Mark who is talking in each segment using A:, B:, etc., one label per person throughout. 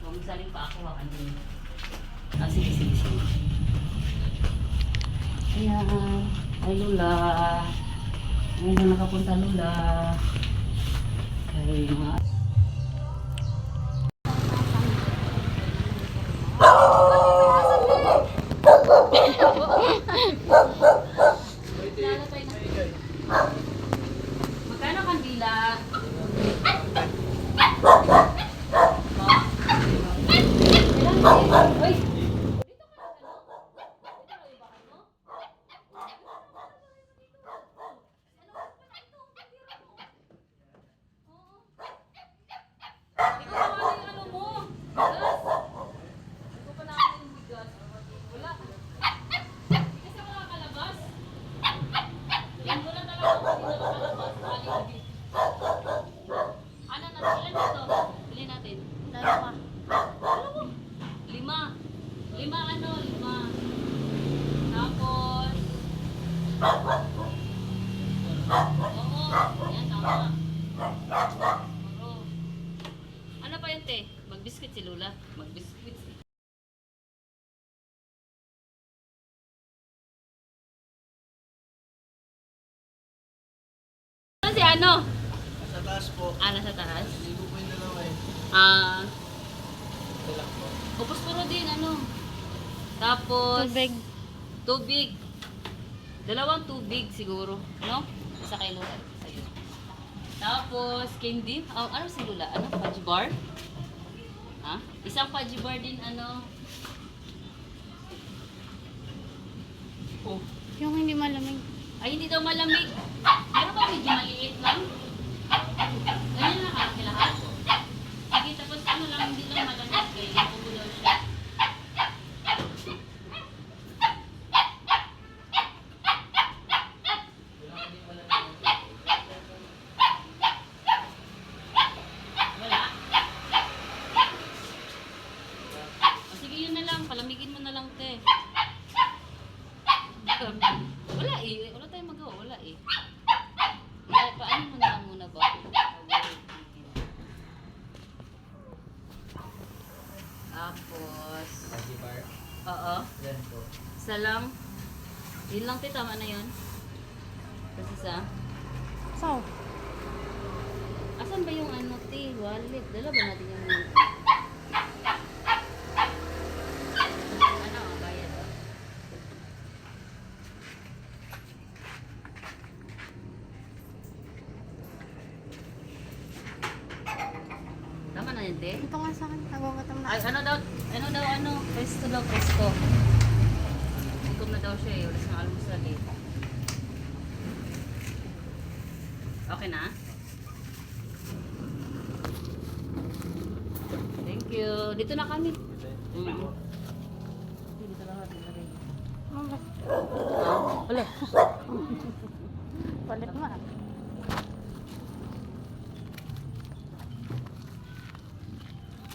A: Kung saling pa ako, hakan din. Ah, sige, sige, sige. Ayan. Ay, Lula. Ngayon na nakapunta, Lula. Ay, mga... Magkano kandila? Uy!
B: Dalawa.
A: Lima. Lima ano? Lima. Tapos... Oo. Yan, tama. Oo. Ano pa yun, te? Mag-biscuit si Lula. Mag-biscuit si... Ano si ano?
C: Sa taas po.
A: Ah, nasa taas?
C: Hindi ko po yung dalawa eh.
A: Ah...
C: Ito lang po.
A: Upos puro din, ano? Tapos...
B: Tubig.
A: Tubig. Dalawang tubig siguro, no? Isa kay Lula, sa'yo. Tapos, candy. Ano si Lula? Ano? Fudge bar? Ha? Isang fudge bar din, ano? Oh.
B: Yung hindi malamig.
A: Ay, hindi daw malamig. Meron ba medyo maliit lang? Ganyan na kalaki lahat. Sige, tapos ano lang, hindi lang malamig. Kaya inuubo daw siya. Wala? O, sige, yun na lang. Palamigin mo na lang, te. Wala eh. Wala tayong magawa. Wala eh. Paano mo na lang muna ba? Tapos...
C: Happy bar.
A: Oo.
C: Yan po.
A: Isa lang. Yun lang, te. Tama na yun. Tapos isa.
B: So,
A: Asan ba yung ano, te? Wallet. Dala ba natin yung... Ano, bayad. Tama na yun, te?
B: ito nga sa akin. Nagugutom na.
A: Ay, ano, presto daw, presto. Gutom na daw siya eh, oras ng almusal eh. Okay na? Thank you. Dito na kami. Dito na kami. Wala.
B: Palit mo.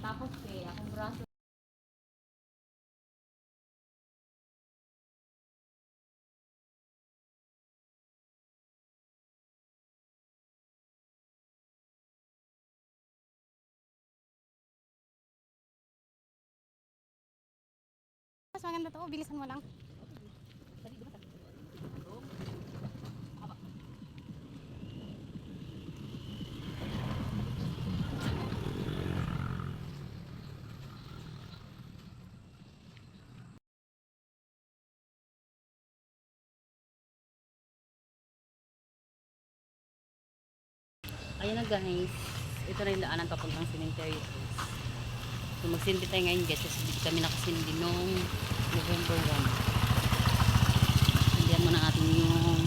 A: Tapos eh, akong braso.
B: Mas maganda to. Bilisan mo lang.
A: Ayan na guys. Ito na yung daanan papuntang cemetery. So magsindi tayo ngayon guys. Kasi hindi kami nakasindi noong November 1. Sindihan muna natin yung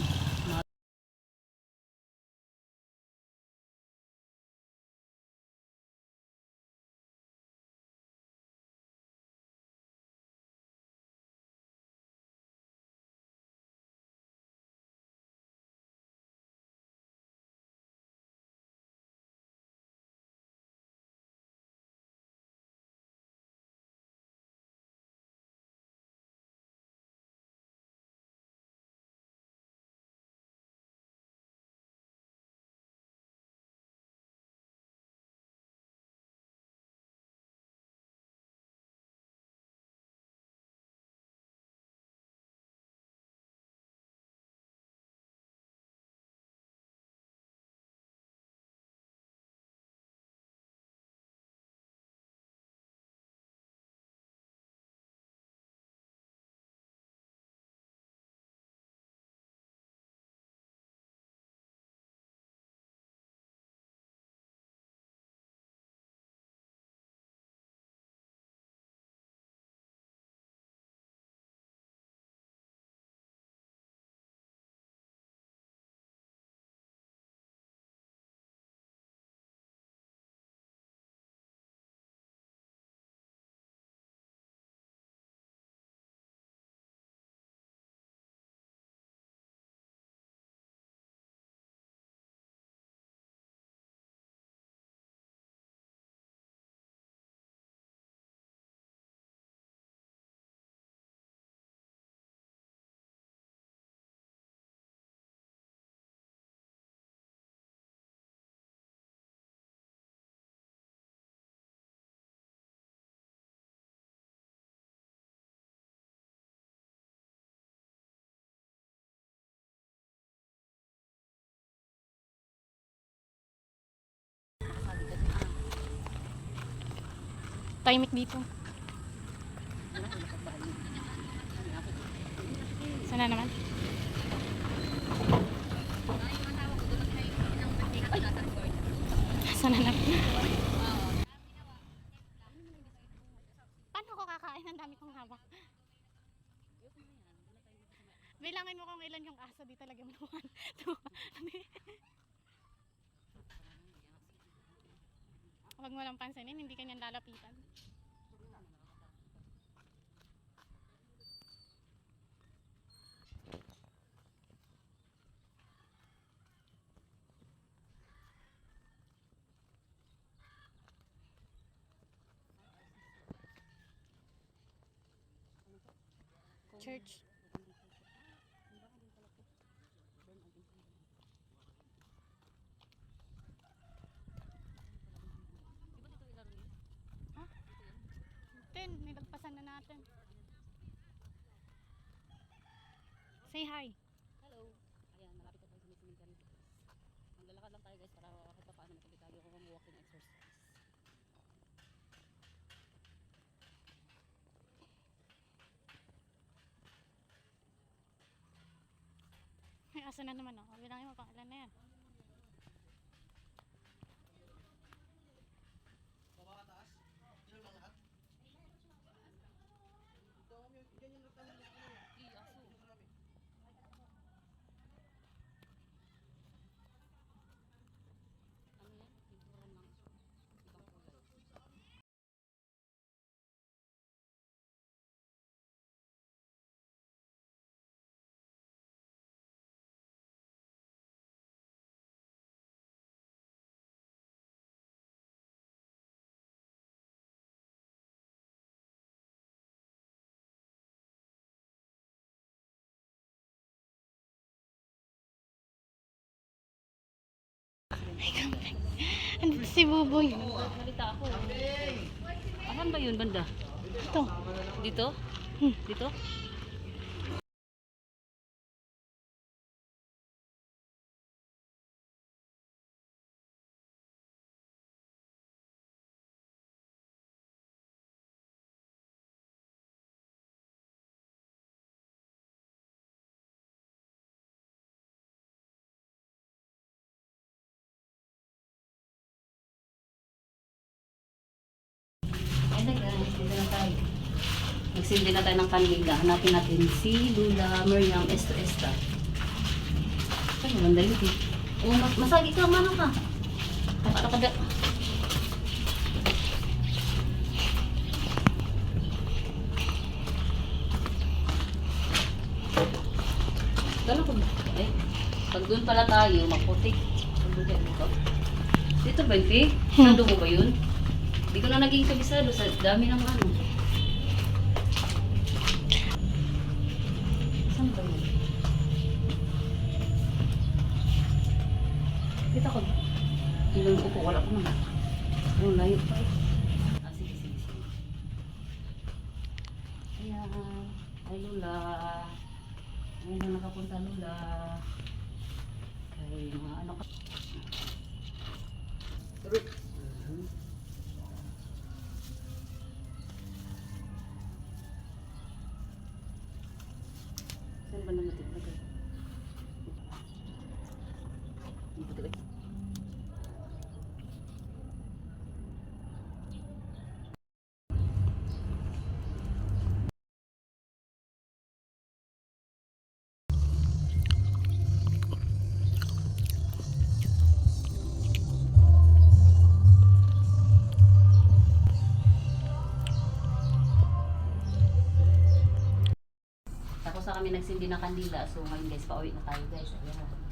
B: Tahimik dito. Sana naman. Sana naman. Paano ko kakain? Ang dami kong hawak. Bilangin mo kung ilan yung aso dito. Lagyan mo 1, 2, 3. Huwag mo lang pansinin, hindi kanyan lalapitan. Church. Ha? 10, nilagpasan na natin. Say hi.
A: Hello. Ayan, malapit na tayo sa cemetery. Maglalakad lang tayo guys para kahit pa paano matuloy tayo kung walking exercise.
B: May aso na naman ako. Bilangin mo pang ilan na yan.
C: Baba ka taas. Sino lang lahat? Ito, ganyan lang tayo.
A: Aso.
C: Marami.
A: Ano yan? Pinturan ng ibang kulay.
B: Andito si Buboy.
A: Nalita ako. Asan ba yun banda?
B: Ito.
A: Dito? Dito? Ay, dito na tayo. Nagsindi na tayo ng kanila. Hanapin natin si Lula Miriam Esto Esta. Ay, maganda yun eh. Oh, masagi ka, mano ka. Ano ka da? Gano'n ko ba? Eh, pag doon pala tayo, maputik. Dito. Dito ba yun, Fi? Nando mo ba yun? Hindi ko na naging kabisado sa dami ng ano. Saan ba yun? Kita ko. Ilang upo, wala ko naman. Ano, layo pa eh. Ah, sige, sige, sige. Ayan. Ay, Lula. Ayan na nakapunta, Lula. Kaya mga ano ka. Saan ba naman ito? Dito ba? Tapos na kami nagsindi ng kandila. So ngayon guys, pauwi na tayo guys. Ayan.